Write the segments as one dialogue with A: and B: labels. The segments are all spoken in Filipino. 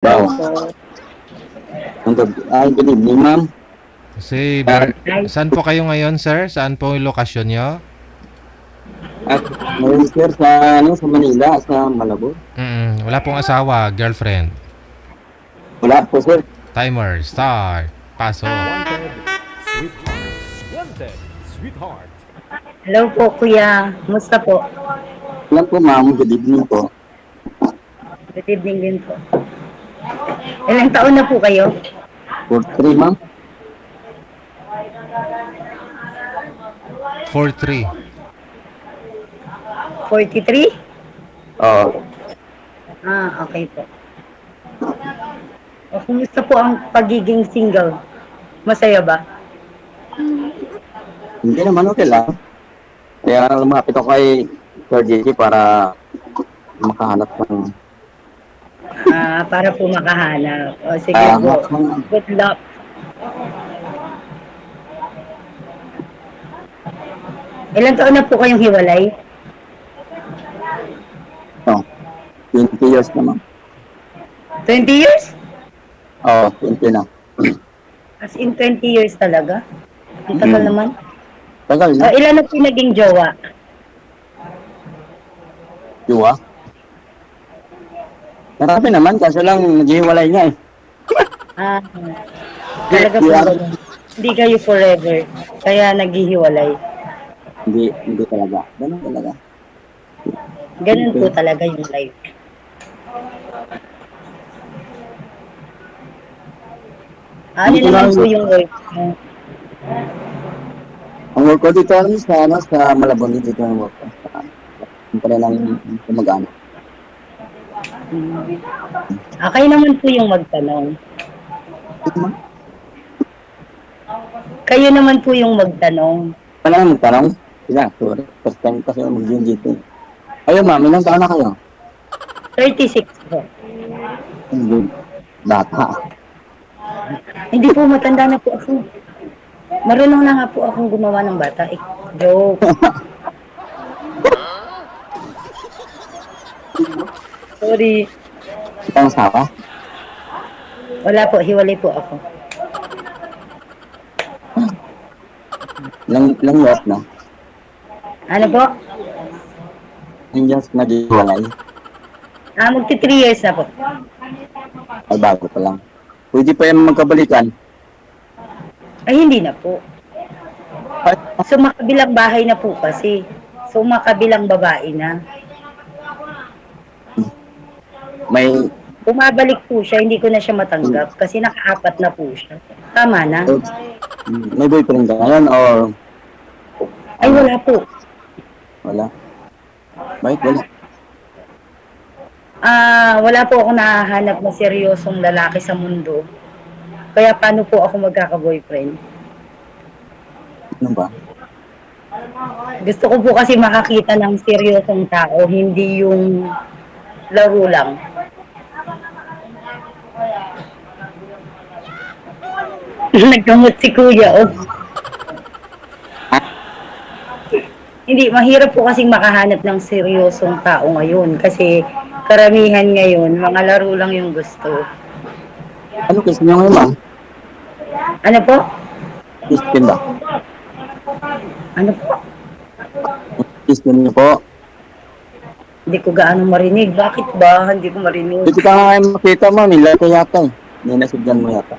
A: Hello
B: Wow.
A: po.
B: Good evening, ma'am.
C: Kasi,
A: Hi.
C: saan po kayo ngayon, sir? Saan po yung lokasyon nyo?
B: At ngayon, sir, sa Manila, sa Malabo.
C: Wala pong asawa, girlfriend.
B: Wala po, sir.
C: Timer, start. Pasok.
D: Wanted, sweetheart. Wanted, sweetheart.
A: Hello po, kuya. Musta po?
B: Wala po, ma'am. Good evening po.
A: Good evening din po. Ilang taon na po kayo?
B: 43, ma'am.
C: 4-3.
A: 43?
B: Oo.
A: Okay po. O, kumusta po ang pagiging single? Masaya ba?
B: Hindi naman, okay lang. Kaya lumapit ako kay Sir JJ para makahanap ng
A: Para po makahanap. O, sige po. Good luck. Ilang taon na po kayong hiwalay?
B: 20 years na, ma'am.
A: 20 years?
B: Oo, 20 na.
A: As in 20 years talaga? Ang tagal naman.
B: Tagal na.
A: Ilan na po naging jowa?
B: Diwa? Marami naman, kaso lang naghiwalay niya eh.
A: Talaga po. Hindi kayo forever. Kaya naghihiwalay.
B: Hindi talaga. Ganun talaga.
A: Ganun po talaga yung life. Ano naman po yung work mo?
B: Ang work ko dito sa Malabon dito ang work ko. Yung pala lang mag-anak.
A: Kayo naman po yung magtanong. Kayo naman po yung magtanong.
B: Wala nang magtanong. Sila, sorry. First time kasi mag-gym dito. Ayun ma'am, ilang taon na kayo?
A: 36 po.
B: Hindi. Bata.
A: Hindi po, matanda na po ako. Marunong na nga po akong gumawa ng bata. Joke. Sorry.
B: Ang asawa?
A: Wala po, hiwalay po ako.
B: Ilang years na?
A: Ano po?
B: Ilang years na giwalay?
A: Magti 3 years na po.
B: Ay, bago pa lang. Pwede pa yan magkabalikan.
A: Ay, hindi na po. So, makabilang bahay na po kasi. So, makabilang babae na.
B: May...
A: Bumabalik po siya, hindi ko na siya matanggap kasi naka-4 na po siya. Tama na.
B: May boyfriend ka ngayon or...
A: Ay, wala po.
B: Wala. Bakit wala?
A: Wala po ako nahahanap na seryosong lalaki sa mundo. Kaya paano po ako magkaka-boyfriend?
B: Ano ba?
A: Gusto ko po kasi makakita ng seryosong tao, hindi yung laro lang. Nagkamot si kuya, oh. Hindi, mahirap po kasing makahanap ng seryosong tao ngayon kasi karamihan ngayon, mga laro lang yung gusto.
B: Ano kiss niyo ngayon ma'am?
A: Ano po?
B: Kiss din ba?
A: Ano po?
B: Kiss niyo po.
A: Hindi ko gaano marinig. Bakit ba? Hindi ko marinig.
B: Hindi ka nga makita ma'am. Nila ko yata eh. Ninasigdan mo yata.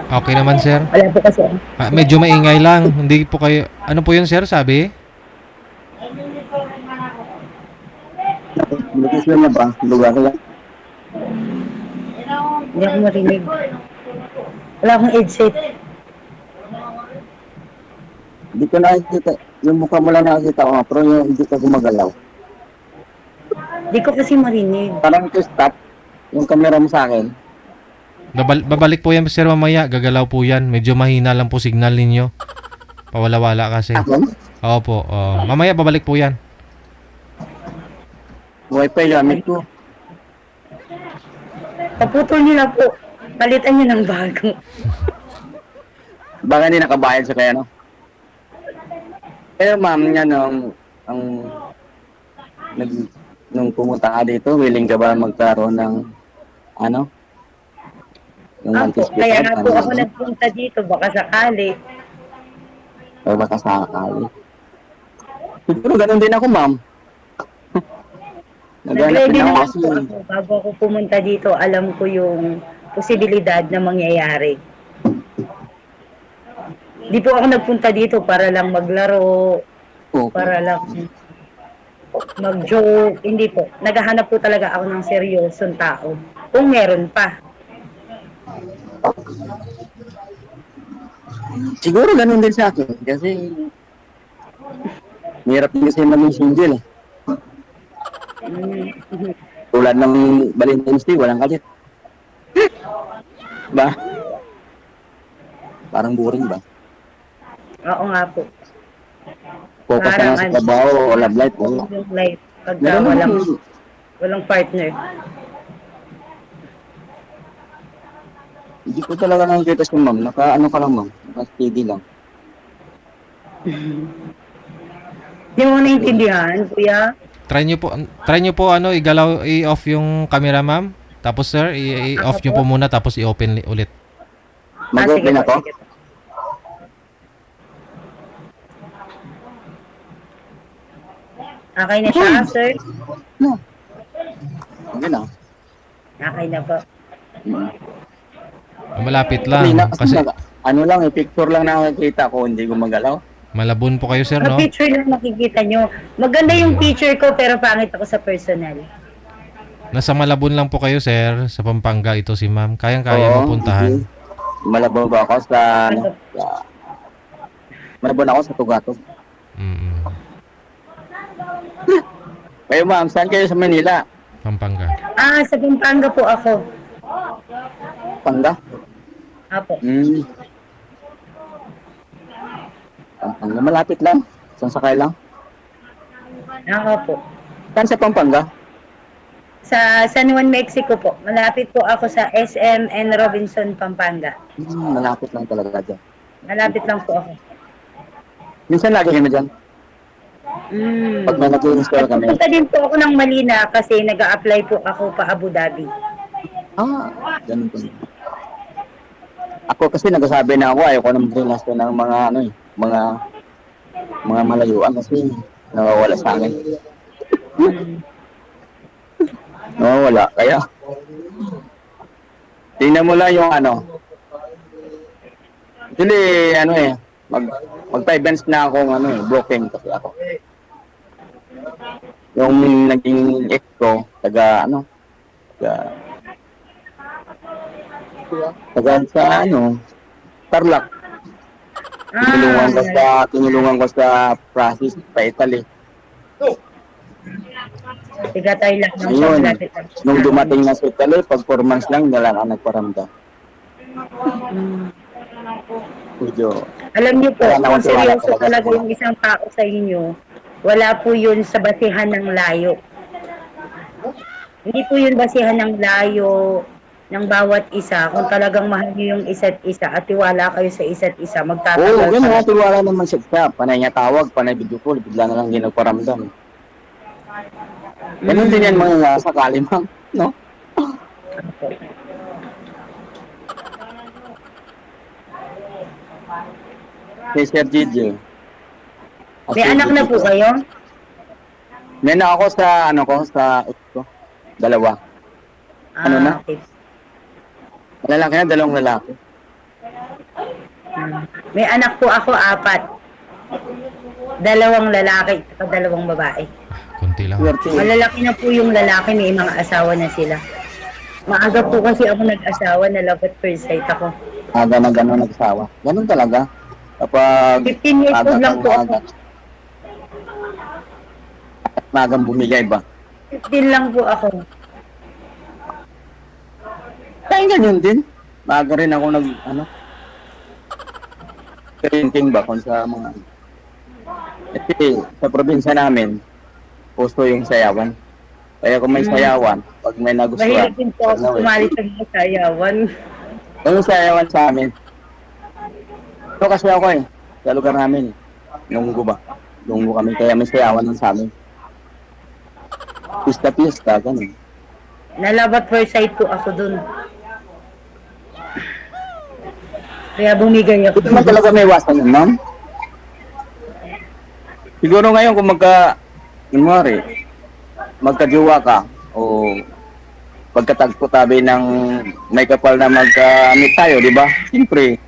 C: Okay naman, sir.
A: Wala po kasi.
C: Medyo maingay lang. Hindi po kayo... Ano po yun, sir, sabi?
B: Kiss niyo ba? Lugar ko lang.
A: Hindi ako marinig. Wala akong headset.
B: Hindi ko nakikita. Yung mukha mo lang nakikita ko pero yung hindi ka gumagalaw.
A: Hindi ko kasi marinig.
B: Parang to stop yung camera mo sa akin.
C: Babalik po yan, sir, mamaya. Gagalaw po yan. Medyo mahina lang po signal ninyo. Pawala-wala kasi. Opo. Mamaya babalik po yan.
B: Wi-Fi gamit ko.
A: Paputol niyo na po. Palitan niyo ng bago.
B: Baka hindi nakabayad sa kaya, no? Pero ma'am, yan nung pumunta ka dito, willing ka ba magkaroon ng ano, yung
A: Apo,
B: anticipate,
A: kaya nga po ako
B: ano,
A: nagpunta dito, baka sakali.
B: o baka sakali. Siguro ganun din ako, ma'am. Naghanap
A: Nag-ready
B: din ako
A: naman
B: kasi,
A: po ako. Bago ako pumunta dito, alam ko yung posibilidad na mangyayari. Di po ako nagpunta dito para lang maglaro,
B: opo.
A: para lang mag-joke. Hindi po. Naghahanap po talaga ako ng seryosong tao. Kung meron pa.
B: Siguro ganun din sa akin. Kasi, hirap din kasi maging single eh.
A: Mm.
B: Tulad ng Valentine's Day, walang kalit. Ba? Parang boring ba?
A: Oo nga po.
B: Focus na lang sa trabaho o love life. Wala.
A: Yung life. Pagka
B: Meron
A: walang,
B: naman,
A: walang partner.
B: hindi ko talaga nakikita si ma'am. Naka-ano ka lang, ma'am. Naka-steady lang.
A: Hindi mo naintindihan, kuya?
C: Try nyo po ano, i-off yung camera, ma'am. Tapos sir, i-off nyo po muna tapos i-open ulit.
B: Mag-open
A: sige po,
B: ako?
A: sige po. Okay na siya, sir?
B: No. Hindi na.
A: Okay na po.
C: Malapit
B: Kasi,
C: lang. Kasi
B: ano lang, picture lang nakikita ko, hindi gumagalaw.
C: malabon po kayo sir,
A: Ang
C: no?
A: picture lang nakikita nyo. Maganda yung picture ko pero pangit ako sa personal.
C: Nasa Malabon lang po kayo sir, sa Pampanga ito si ma'am. Kayang-kaya
B: Oo,
C: mapuntahan.
B: Malabon ba ako sa, ano, malabon ako sa Tugato.
C: Mm.
B: Kayo ma'am, saan kayo sa Manila?
C: Pampanga.
A: Sa Pampanga po ako.
B: Panga?
A: Apo.
B: Pampanga, malapit lang. Saan sakay lang?
A: Ako po.
B: Saan sa Pampanga?
A: Sa San Juan, Mexico po. Malapit po ako sa SM and Robinson, Pampanga.
B: Malapit lang talaga dyan.
A: Malapit lang po ako.
B: Minsan lagi kami dyan. Pag may nag-install kami.
A: Punta din po ako ng Malina kasi nag-a-apply po ako pa Abu Dhabi.
B: Ganun po. Ako kasi nagsasabi na ako, ayoko na mag-relax ng mga ano eh, mga malayuan kasi nawawala sa akin. Nawawala, kaya tingnan mo lang yung ano. Actually, ano eh, mag-events na akong ano eh, broken kasi ako. Yung naging ex ko, taga sa ano, Tarlac. Tinulungan ko sa process pa Italy.
A: Tiga tayo lang ng
B: Ayun,
A: malapit lang.
B: nung dumating na sa Italy, performance lang, wala ka nagparamdam. Medyo,
A: Alam niyo po,
B: Wala
A: kung
B: akong tiwala
A: seryoso
B: talaga sa
A: talaga
B: mga-
A: yung isang tao sa inyo, wala po yun sa basihan ng layo. Hindi po yun basihan ng layo ng bawat isa. Kung talagang mahal niyo yung isa't isa at tiwala kayo sa isa't isa, magtatagal
B: yun
A: pa.
B: tiwala naman siya. Panay niya tawag, panay video call, bigla na lang hindi nagparamdam. Ganun din yan mga sakali, ma'am. No? Kay Sir Gigi.
A: May anak na po kayo?
B: May anak ako sa, ex ko. Dalawa. Ano na?
A: Okay.
B: Lalaki na, dalawang lalaki.
A: May anak po ako, 4. 2 lalaki at 2 babae.
C: Kunti lang.
B: Swerte.
A: Malalaki na po yung lalaki, may mga asawa na sila. Maaga po kasi ako nag-asawa, na love at first sight ako.
B: Aga na gano'n nagsawa. Ganun talaga. Kapag
A: 15 years old lang po ako.
B: magang bumigay ba?
A: 15 lang po ako.
B: Kaya ganyan din. Maaga rin ako printing ba kung sa mga kasi sa probinsya namin puso yung sayawan. Kaya kung may sayawan, pag may nagustuhan,
A: Mahirap din po ako sumali sa mga sayawan.
B: yung sayawan sa amin. Ito kasi ako sa lugar namin. Lunggo ba? Lunggo kami, kaya may sayawan lang sa amin. Pista, ganun.
A: Nalabat first sight po ako dun. Kaya bumigay ako.
B: Ito man talaga may iwasan yun, ma'am. Siguro ngayon kung magkajowa ka o pagkatagpo tabi ng may kapal na magka-meet tayo, di ba? Siyempre,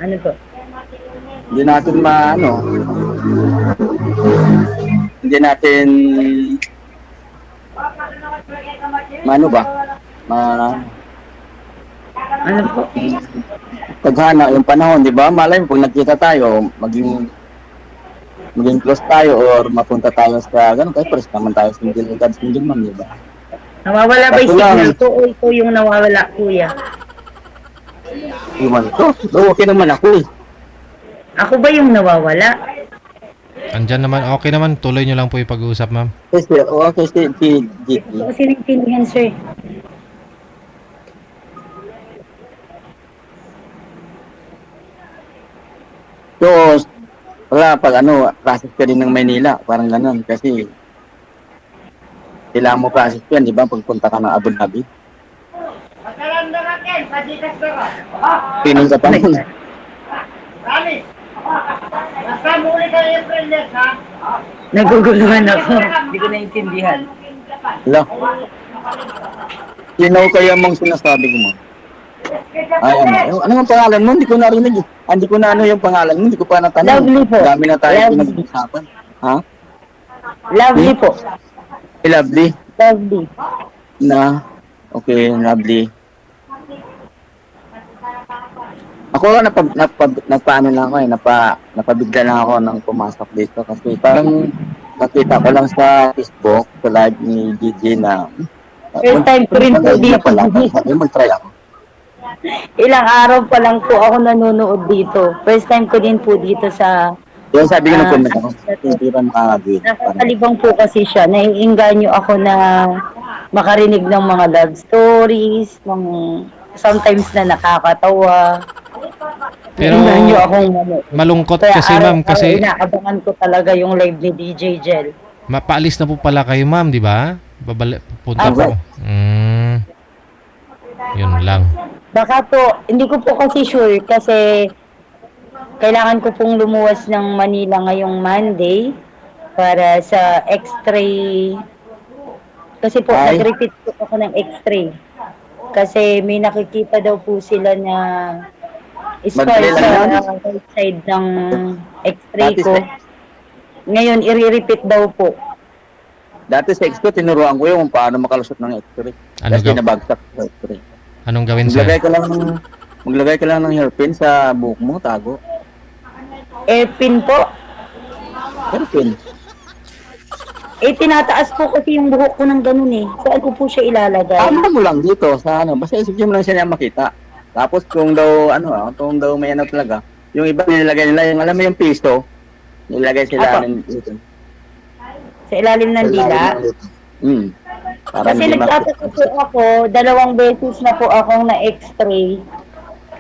A: Ano po?
B: hindi natin hindi natin maano ba?
A: Ano po?
B: Taghana yung panahon, di ba? Malay mo, pag nagkita tayo, maging close tayo or mapunta tayo sa ganun. Kaya pares naman tayo single ma'am, di ba?
A: Nawawala ba yung
B: Kaso lang-
A: signal ko o ito yung nawawala, kuya?
B: Iwan ko. So, okay naman ako eh.
A: Ako ba yung nawawala?
C: Andyan naman, okay naman. Tuloy nyo lang po yung pag-uusap, ma'am.
B: Kasi, okay, si GT.
A: Ito kasi naintindihan, sir.
B: So, wala, pag process ka din ng Maynila, parang ganun. Kasi, kailangan mo process yan, di ba? Pagpunta ka ng Abu Dhabi. Pining ka pa nun.
A: Naguguluhan ako. Hindi ko naintindihan.
B: Wala. Sino kaya mong sinasabi ko mo? Ay, ano ang pangalan mo? Hindi ko narinig. Hindi ko na yung pangalan mo. Hindi ko pa natanong.
A: Lovely po.
B: Dami na tayo
A: Lovely.
B: pinag-usapan. Ha?
A: Lovely po.
B: Lovely.
A: Lovely.
B: Okay, lovely. Ako nagpaano lang ako napabigla lang ako nang pumasok dito kasi parang nakita ko lang sa Facebook, sa live ni DJ na
A: First time ko rin po dito.
B: Sabi mag-try ako.
A: Ilang araw pa lang po ako nanonood dito. First time ko din po dito sa...
B: Yung sabi ko ng comment ako, hindi pa makakagawin.
A: Nakakalibang po kasi siya. Naiinganyo ako na makarinig ng mga love stories, sometimes na nakakatawa.
C: Pero
A: Naiinganyo akong manood.
C: malungkot
A: Kaya
C: kasi, ma'am,
A: araw-araw
C: kasi
A: inaabangan ko talaga yung live ni DJ Jel.
C: mapaalis na po pala kayo, ma'am, di ba? Pupunta
A: Apo.
C: po. Yun lang.
A: Baka po, hindi ko po kasi sure kasi kailangan ko pong lumuwas ng Manila ngayong Monday para sa x-ray. Kasi po,
B: Ay.
A: nag-repeat po ako ng x-ray. Kasi may nakikita daw po sila na scar
B: Magdala
A: sa
B: lang.
A: right side ng x-ray
B: Dati
A: ko. Ngayon, i-repeat daw po.
B: Dati sa Expo, tinuruan ko yung paano makalusot ng X-ray.
C: Ano
B: Kasi
C: gaw-
B: nabagsak sa X-ray.
C: Anong gawin, sir?
B: Maglagay ka lang ng hairpin sa buhok mo, tago.
A: Airpin po.
B: Hairpin.
A: Tinataas po kasi yung buhok ko ng ganun eh. Saan ko po siya ilalagay?
B: Tama mo lang dito sa basta isipin mo lang siya na makita. Tapos kung daw may talaga, yung iba nilalagay nila yung alam mo yung pisto, nilalagay sila
A: Apo.
B: dito.
A: Sa ilalim ng dila?
B: Para
A: Kasi
B: hindi
A: nagtataka po ako, 2 beses na po akong na-x-ray.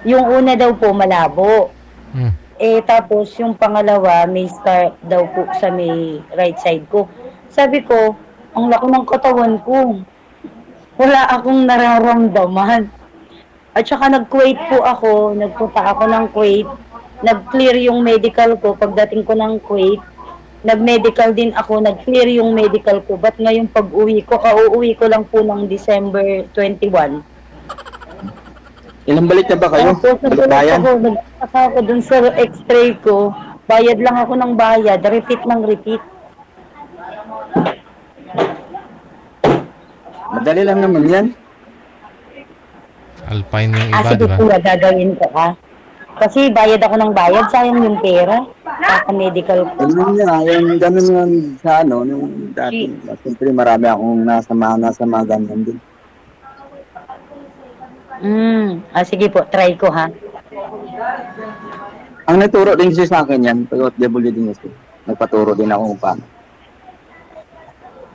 A: Yung una daw po malabo.
C: Hmm.
A: Tapos yung pangalawa, may scar daw po sa may right side ko. Sabi ko, ang laki ng katawan ko. Wala akong nararamdaman. At saka nag-Kuwait po ako, nagpunta ako ng Kuwait. Nag-clear yung medical ko pagdating ko ng Kuwait. Nag-medical din ako, nag-clear yung medical ko. Ba't ngayong pag-uwi ko, kauuwi ko lang po ng December 21.
B: Ilang balik na ba kayo?
A: Tapos
B: Balikbayan?
A: nagtaka ako dun sa x-ray ko. Bayad lang ako ng bayad, repeat ng repeat.
B: Madali lang naman yan.
C: Alpine yung iba,
A: Sige
C: di ba?
A: po, gagawin ko ha. Kasi bayad ako ng bayad, sayang yung pera. Kaka-medical ko.
B: Ganun yan sa nung dati. Siyempre marami akong nasa ganyan din.
A: Sige po, try ko ha.
B: Ang nagturo din kasi sa akin yan, pag-OFW din kasi. Nagpaturo din ako kung paano.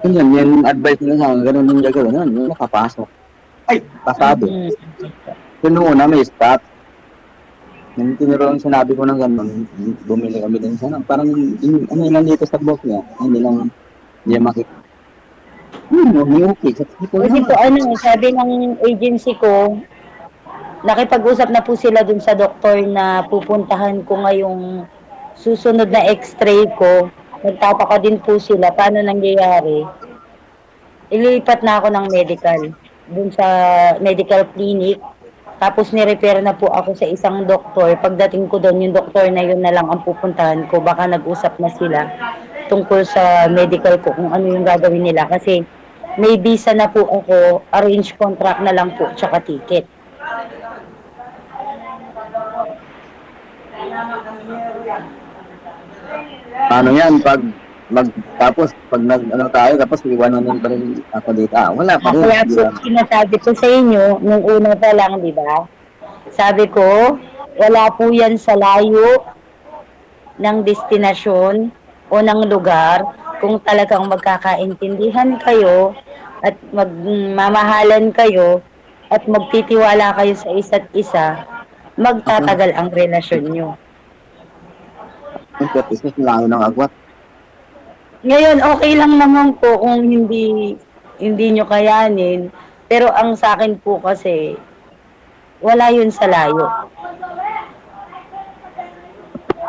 B: Yun, yung advice nila sa akin, ganun yung gagawin, yung nakapasok. Ay, pasado. Yun nung una, may stop. Yung tinuruan sinabi ko ng ganun, bumili kami din sana. Parang, ano lang dito sa box niya, hindi lang Hindi makita. Okay.
A: Kasi po sabi ng agency ko, nakipag-usap na po sila dun sa doktor na pupuntahan ko ngayong susunod na x-ray ko. Nagtataka din po sila paano nangyayari. Ilipat na ako ng medical dun sa medical clinic. Tapos ni-refer na po ako sa isang doktor. Pagdating ko doon, yung doktor na yun na lang ang pupuntahan ko. Baka nag-usap na sila tungkol sa medical ko kung ano yung gagawin nila. Kasi may visa na po ako, arrange contract na lang po, tsaka ticket.
B: Ano yan, tapos pag tayo, tapos iwanan nun pa rin ako dito. Wala pa rin.
A: Kaya po, sinasabi ko sa inyo, nung una pa lang, di ba? Sabi ko, wala po yan sa layo ng destinasyon o ng lugar. Kung talagang magkakaintindihan kayo at magmamahalan kayo at magtitiwala kayo sa isa't isa, magtatagal ang relasyon nyo.
B: Ang kapis layo ng agwat.
A: Ngayon, okay lang naman po kung hindi nyo kayanin. Pero ang sa akin po kasi, wala yun sa layo.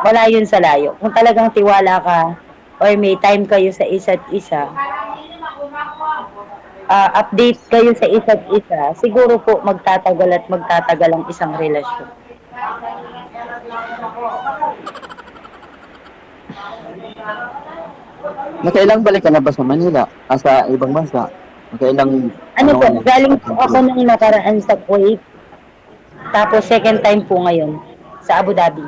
A: Wala yun sa layo. Kung talagang tiwala ka, or may time kayo sa isa't isa, update kayo sa isa't isa, siguro po magtatagal at magtatagal ang isang relasyon.
B: Nakailang balik ka na ba sa Manila? Sa ibang bansa? Nakailang...
A: Po, galing po ako nung nakaraan sa Kuwait. Tapos second time po ngayon sa Abu Dhabi.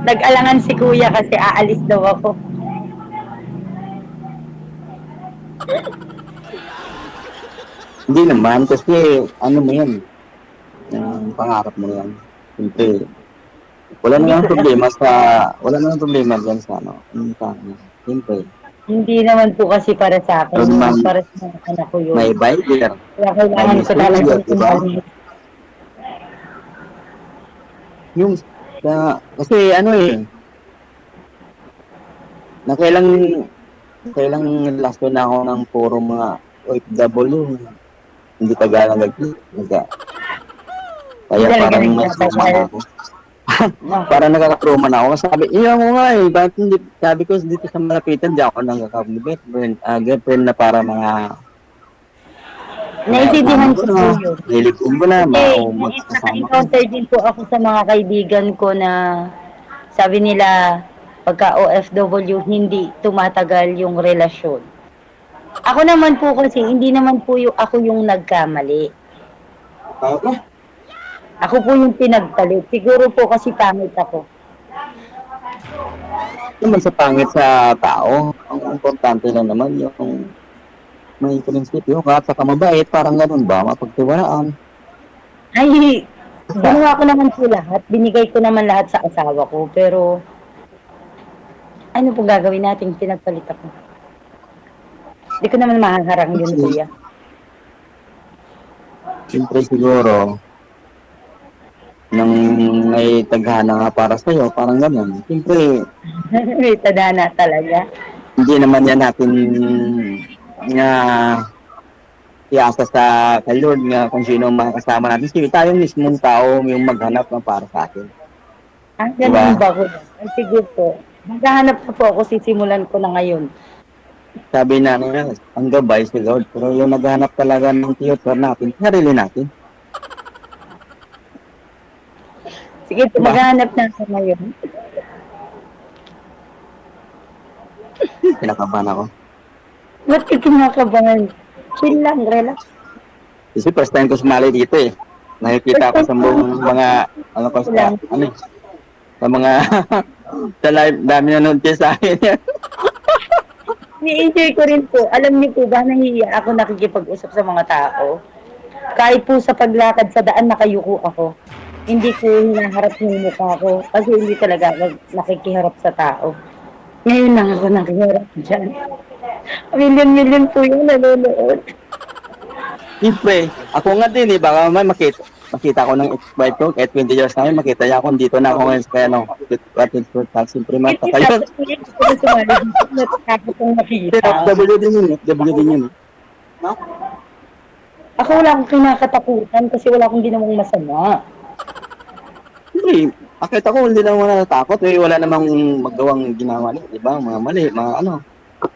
A: Nag-alangan si Kuya kasi aalis daw ako.
B: Hindi naman, kasi ano mo yan? Yung pangarap mo yan. Siyempre, wala namang problema dyan sa siyempre.
A: Hindi naman po kasi para sa akin. Para sa mga anak ko yun.
B: May binder.
A: Kaya kailangan ko talaga
B: diba? Yung, kasi nakailang last na ako ng puro mga OFW. Hindi taga nag-click. Kaya parang masama ako. Parang nakaka-trauma na ako. Sabi, iya mo nga bakit hindi, sabi ko dito sa malapitan, di ako girlfriend na para mga
A: naintindihan ko po yun.
B: nilipin ko na, magkasama.
A: Naka-encounter din po ako sa mga kaibigan ko na sabi nila, pagka OFW, hindi tumatagal yung relasyon. Ako naman po kasi, hindi naman po ako yung nagkamali. Ako po yung pinagpalit. Siguro po kasi pangit ako.
B: Naman sa pangit sa tao, ang importante lang naman yung may prinsipyo ka at saka mabait, parang ganun ba, mapagtiwalaan.
A: Ay, ginawa ko naman po lahat. Binigay ko naman lahat sa asawa ko. Pero, ano po gagawin natin? Pinagpalit ako. Hindi ko naman mahaharang yun, kuya.
B: Siyempre siguro, nang may taghana nga para sa'yo, parang gano'n. Siyempre,
A: May tadhana talaga.
B: hindi naman yan natin nga iasa sa Lord nga kung sino ang makakasama natin. Sige, tayo mismong tao yung maghanap ng para sa atin.
A: Ganun ba ko? Ay, sige po. Maghahanap na po ako, sisimulan ko na ngayon.
B: Sabi na ang gabay si Lord. Pero yung naghanap talaga ng tutor natin, sarili natin.
A: Sige, maghahanap na ako ngayon.
B: Kinakabahan ako.
A: Ba't ka kinakabahan? Chill lang, relax.
B: Kasi first time ko sumali dito eh. Nakikita ko sa mga, sa mga, sa live, dami nanonood kayo sa akin yan.
A: Ni-enjoy ko rin po. Alam niyo po ba, nahihiya ako nakikipag-usap sa mga tao. Kahit po sa paglakad sa daan, nakayuko ako. Hindi ko hinaharap yung mukha ko kasi hindi talaga ako nakikiharap sa tao. Ngayon lang ako nakiharap dyan. Million po yung nanonood.
B: Siyempre, ako nga din eh, baka may makita. makita ko ng ex-wife ko, kahit 20 years na yun, makita niya ako, dito na ako ngayon sa ano, siyempre mata kayo.
A: Gusto ko sumali dito, natakot kong makita.
B: FW din yun, FW din yun.
A: Ako wala akong kinakatakutan kasi wala akong ginawang masama.
B: Hindi, akit ako, hindi naman natatakot, wala namang magawang ginawa niya, di ba? Mga mali, mga ano.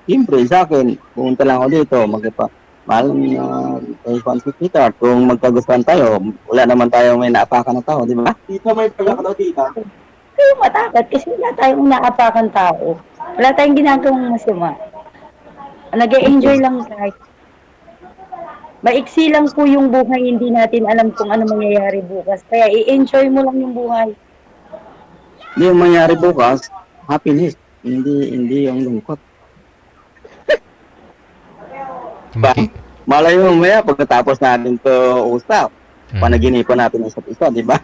B: Siyempre, sa akin, pumunta lang ako dito, mahal kay Juan Peter, kung magkagustuhan tayo, wala naman tayo may naapakan na tao, di ba? Tita, may pagkaka daw, tita.
A: Pero matakot kasi wala tayong naapakan tao. Wala tayong ginagawang masama. Nag-e-enjoy lang tayo. Maiksi lang po yung buhay, hindi natin alam kung ano mangyayari bukas. Kaya i-enjoy mo lang yung buhay.
B: Hindi yung mangyari bukas, happiness, hindi yung lungkot. Malay mo maya pagkatapos natin to usap, panaginipan natin ng isa't isa, di ba?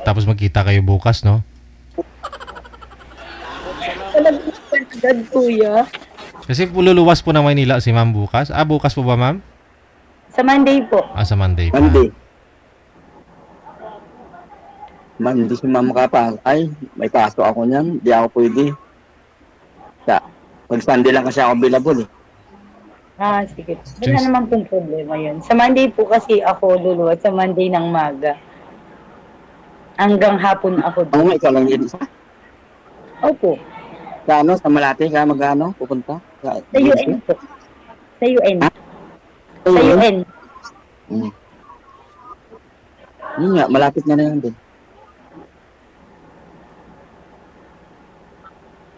C: Tapos magkita kayo bukas, no?
A: Agad, kuya.
C: Kasi luluwas po ng Maynila si ma'am bukas. Bukas po ba, ma'am?
A: Sa Monday po.
C: Sa Monday pa.
B: Monday. Hindi si ma'am makapasok. Ay, may pasok ako niyan. Di ako pwede. Pag Sunday lang kasi ako available eh.
A: Sige. Wala naman pong problema yun. Sa Monday po kasi ako luluwas. Sa Monday ng maga. Hanggang hapon ako doon.
B: Ikaw lang yun isa?
A: Opo.
B: Sa ano? Sa Malate ka mag-ano? Pupunta?
A: Sa UN po. Sa UN.
B: Sa
A: UN.
B: Yun nga, malapit na yan din.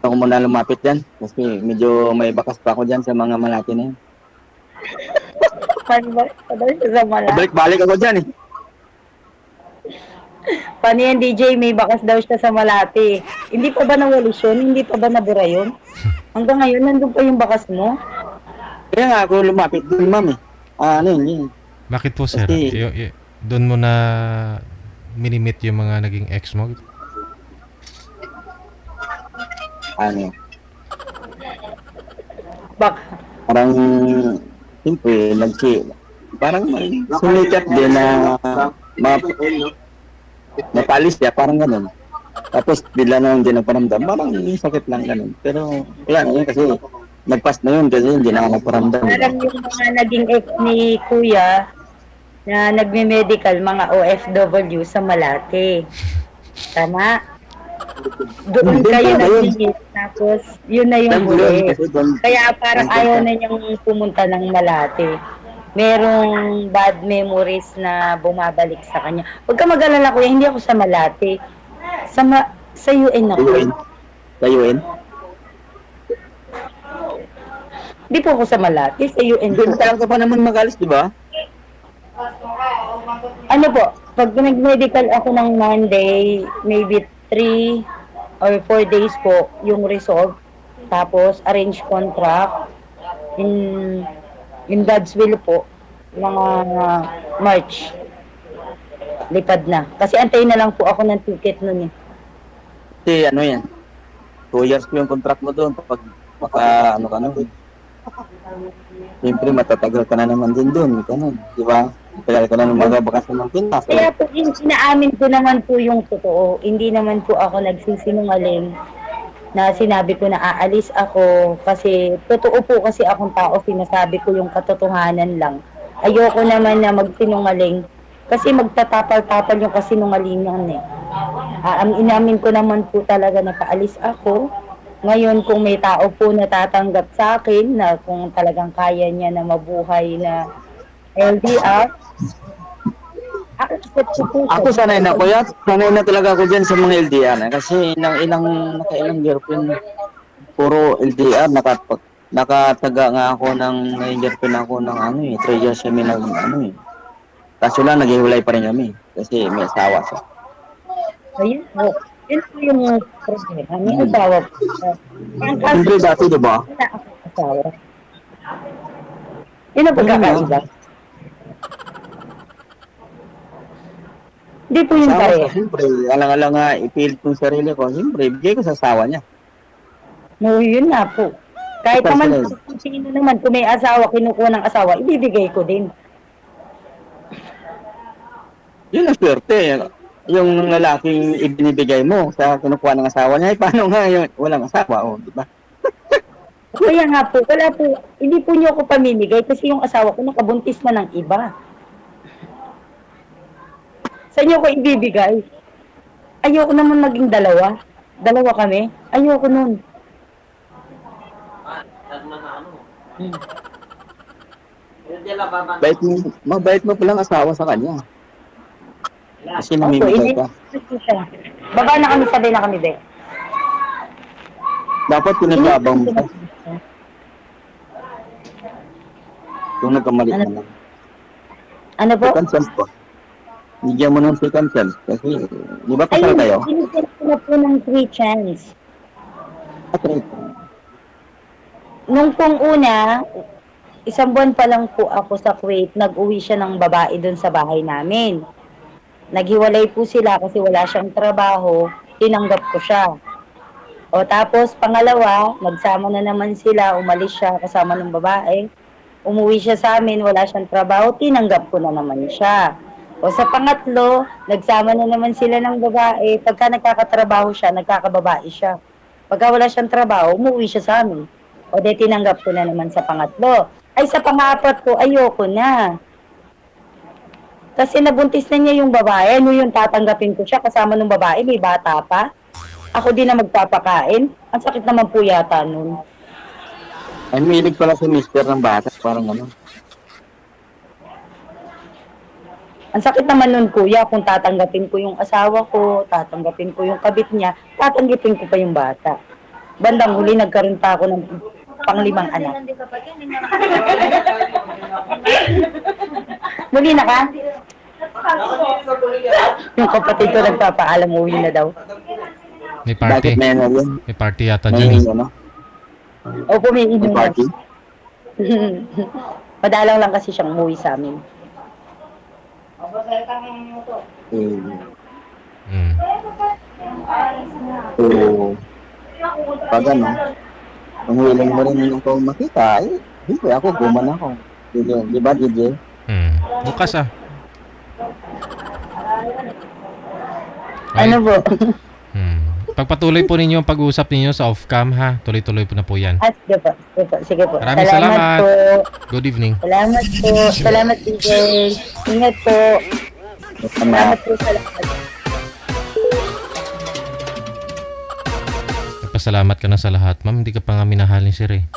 B: Ako muna lumapit dyan kasi medyo may bakas pa ako dyan sa mga Malate na yan. Balik-balik ako dyan eh.
A: Paano yan, DJ? May bakas daw siya sa Malate. Hindi pa ba nawalusyon? Hindi pa ba nabura yun? Hanggang ngayon, nandun pa yung bakas mo?
B: Kaya nga ako lumapit doon, ma'am eh. Ano yun?
C: Bakit po, sir? Doon mo na minimit yung mga naging ex mo?
B: Ano?
A: Baka.
B: Parang, siyempre, parang may sumikat din na mapalis siya, parang ganun. Tapos, bila na hindi nagparamdam, parang sakit lang ganun. Pero, wala na yun kasi, nagpas na yun kasi hindi na ako nagparamdam.
A: Parang yung mga naging ex ni Kuya, na nagme-medical, mga OFW sa Malate. Tama? Doon kayo nag-meet, tapos yun na yung huli. Kaya parang ayaw na niyang pumunta ng Malate. Merong bad memories na bumabalik sa kanya. Huwag ka mag-alala, kuya, hindi ako sa Malate. Sa UN ako.
B: Sa UN?
A: Hindi po ako sa Malate, sa UN po.
B: Doon ka pa naman magalis, di ba?
A: Ano po, pag nag-medical ako ng Monday, maybe 3 or 4 days po yung result. Tapos arrange contract in God's will po, mga March lipad na. Kasi antayin na lang po ako ng ticket nun eh.
B: Kasi ano yan, 2 years po yung contract mo doon kapag ano ka na. Siyempre matatagal ka na naman din doon, di ba? Kaya ka na magabakas ng Pinas.
A: Kaya po, inaamin ko naman po yung totoo. Hindi naman po ako nagsisinungaling na sinabi ko na aalis ako kasi totoo po kasi akong tao, sinasabi ko yung katotohanan lang. Ayoko naman na magsinungaling kasi magtatapal-tapal yung kasinungalingan eh. Inamin ko naman po talaga na paalis ako. Ngayon kung may tao po natatanggap sa akin na kung talagang kaya niya na mabuhay na LDR,
B: ako sanay na kuya, sanay na talaga ako dyan sa mga LDR kasi nakailang girlfriend puro LDR, nakataga nga ako ng girlfriend ako ng 3 years kami kaso lang naghiwalay pa rin kami kasi may asawa siya.
A: Ayun po, yun po yung problema, may asawa po.
B: Siyempre dati diba?
A: Wala akong asawa. Yun ang pagkakaiba. Hindi po yung pareho.
B: Siyempre, alang-alang nga ipilit kong sarili ko. Siyempre, bigay ko sa asawa niya.
A: No, yun nga po. Kahit naman, kung sino naman, kung may asawa, kinukuha ng asawa, ibibigay ko din.
B: Yun ang swerte. Yung lalaking ibinibigay mo sa kinukuha ng asawa niya, paano nga yung walang asawa, di ba?
A: Kaya nga po, wala po, hindi po niyo ako pamimigay kasi yung asawa ko nakabuntis na ng iba. Sa inyo ko ibibigay. Ayoko naman maging dalawa. Dalawa kami. Ayoko nun.
B: Mabait mo palang asawa sa kanya. Kasi
A: Opo,
B: namimigay ka.
A: siya. Baba na kami, sabay na kami, be.
B: Dapat pinaglabang mo. Kung nagkamali
A: Ano?
B: ka lang.
A: Ano po?
B: Second chance po. Bigyan mo ng second chance. Kasi, di ba kasal kayo?
A: Binigyan ko na po ng 3 chance.
B: Okay.
A: Nung pong una, 1 buwan pa lang po ako sa Kuwait, nag-uwi siya ng babae dun sa bahay namin. Naghiwalay po sila kasi wala siyang trabaho, tinanggap ko siya. O tapos pangalawa, nagsama na naman sila, umalis siya kasama ng babae. Umuwi siya sa amin, wala siyang trabaho, tinanggap ko na naman siya. O sa pangatlo, nagsama na naman sila ng babae, pagka nagkakatrabaho siya, nagkakababae siya. Pagka wala siyang trabaho, umuwi siya sa amin. O de tinanggap ko na naman sa pangatlo. Ay sa pangapat ko, ayoko na. Kasi nabuntis na niya yung babae, ano yung tatanggapin ko siya kasama ng babae, may bata pa. Ako din na magpapakain. Ang sakit naman po yata nun.
B: Ay, milig pala si mister ng bata. Parang ano.
A: Ang sakit naman nun, kuya, kung tatanggapin ko yung asawa ko, tatanggapin ko yung kabit niya, tatanggapin ko pa yung bata. Bandang huli, nagkaroon pa ako ng pang-5 anak. Muli na ka? Yung kapatid ko nagpapaalam, uwi na daw.
C: May party.
B: Bakit may ano yun?
C: May party yata
B: May
C: dyan eh.
B: ano?
A: Opo, may
B: May
A: inom.
B: party?
A: Madalang lang kasi siyang umuwi sa amin.
C: Mm.
B: So, pag ano, kung willing mo rin yung kung makita, eh, hindi ako, guman ako. Di ba, DJ?
C: Mm. Bukas ah. Ay,
A: Ano po?
C: pagpatuloy po ninyo ang pag-uusap ninyo sa off-cam ha. Tuloy-tuloy po na po yan.
A: Sige po, sige po, sige po.
C: Maraming salamat.
A: po.
C: Good evening.
A: Salamat po. Salamat, DJ. Ingat po. Salamat po sa lahat.
C: Nagpasalamat ka na sa lahat. Ma'am, hindi ka pa nga minahal ni Sir eh.